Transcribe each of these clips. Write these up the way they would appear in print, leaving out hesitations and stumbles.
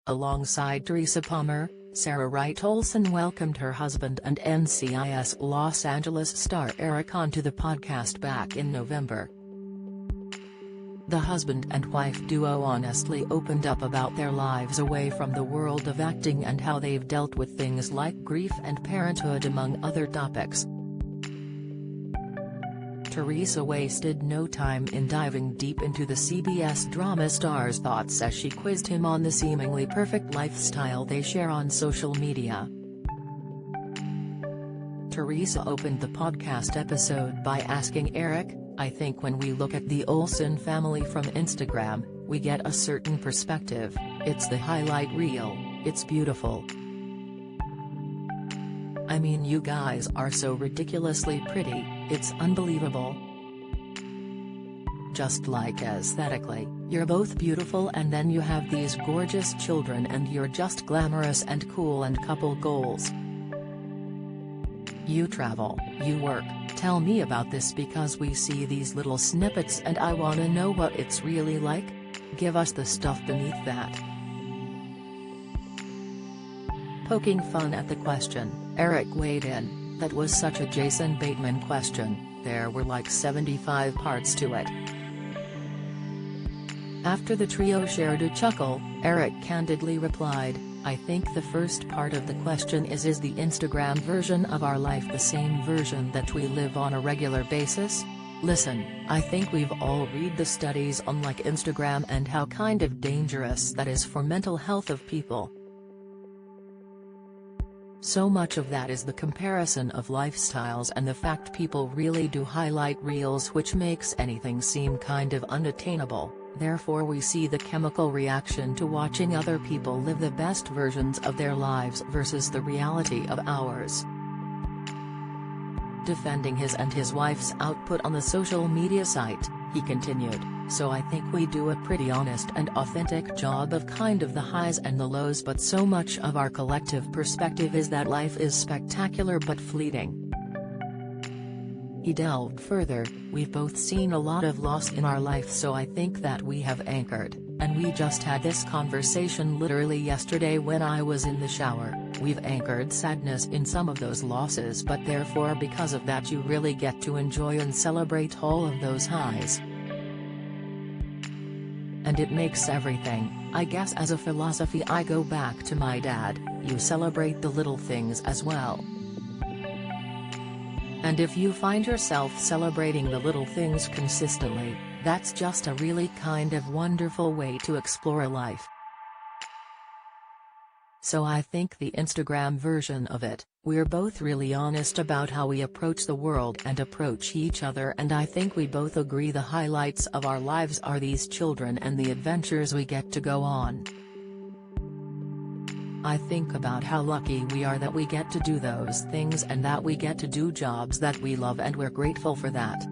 Alongside Teresa Palmer, Sarah Wright Olsen welcomed her husband and NCIS Los Angeles star Eric onto the podcast back in November. The husband and wife duo honestly opened up about their lives away from the world of acting and how they've dealt with things like grief and parenthood, among other topics. Teresa wasted no time in diving deep into the CBS drama star's thoughts as she quizzed him on the seemingly perfect lifestyle they share on social media. Teresa opened the podcast episode by asking Eric, "I think when we look at the Olsen family from Instagram, we get a certain perspective. It's the highlight reel, it's beautiful. I mean, you guys are so ridiculously pretty, it's unbelievable. Just like aesthetically, you're both beautiful, and then you have these gorgeous children, and you're just glamorous and cool, and couple goals. You travel, you work. Tell me about this, because we see these little snippets and I wanna know what it's really like. Give us the stuff beneath that." Poking fun at the question, Eric weighed in, "That was such a Jason Bateman question, there were like 75 parts to it." After the trio shared a chuckle, Eric candidly replied, "I think the first part of the question is the Instagram version of our life the same version that we live on a regular basis? Listen, I think we've all read the studies on like Instagram and how kind of dangerous that is for mental health of people. So much of that is the comparison of lifestyles and the fact people really do highlight reels, which makes anything seem kind of unattainable. Therefore we see the chemical reaction to watching other people live the best versions of their lives versus the reality of ours." Defending his and his wife's output on the social media site, he continued, "So I think we do a pretty honest and authentic job of kind of the highs and the lows, but so much of our collective perspective is that life is spectacular but fleeting." He delved further, "We've both seen a lot of loss in our life, so I think that we have anchored, and we just had this conversation literally yesterday when I was in the shower, we've anchored sadness in some of those losses, but therefore because of that you really get to enjoy and celebrate all of those highs. And it makes everything, I guess as a philosophy I go back to my dad, you celebrate the little things as well. And if you find yourself celebrating the little things consistently, that's just a really kind of wonderful way to explore life. So I think the Instagram version of it, we're both really honest about how we approach the world and approach each other, and I think we both agree the highlights of our lives are these children and the adventures we get to go on. I think about how lucky we are that we get to do those things and that we get to do jobs that we love, and we're grateful for that."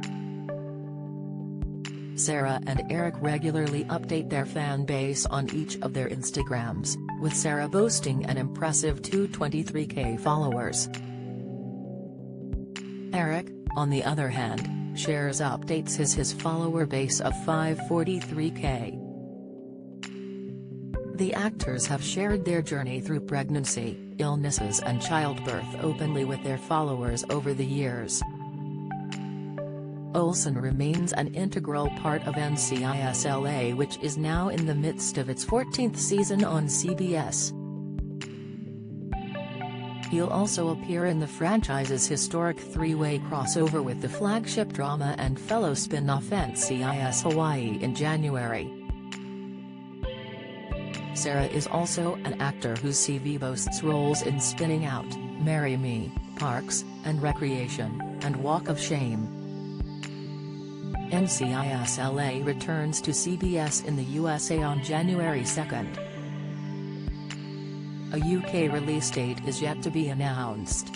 Sarah and Eric regularly update their fan base on each of their Instagrams, with Sarah boasting an impressive 223k followers. Eric, on the other hand, shares updates his follower base of 543k. The actors have shared their journey through pregnancy, illnesses and childbirth openly with their followers over the years. Olsen remains an integral part of NCIS LA, which is now in the midst of its 14th season on CBS. He'll also appear in the franchise's historic three-way crossover with the flagship drama and fellow spin-off NCIS Hawaii in January. Sarah is also an actor whose CV boasts roles in Spinning Out, Marry Me, Parks and Recreation, and Walk of Shame. NCIS LA returns to CBS in the USA on January 2nd. A UK release date is yet to be announced.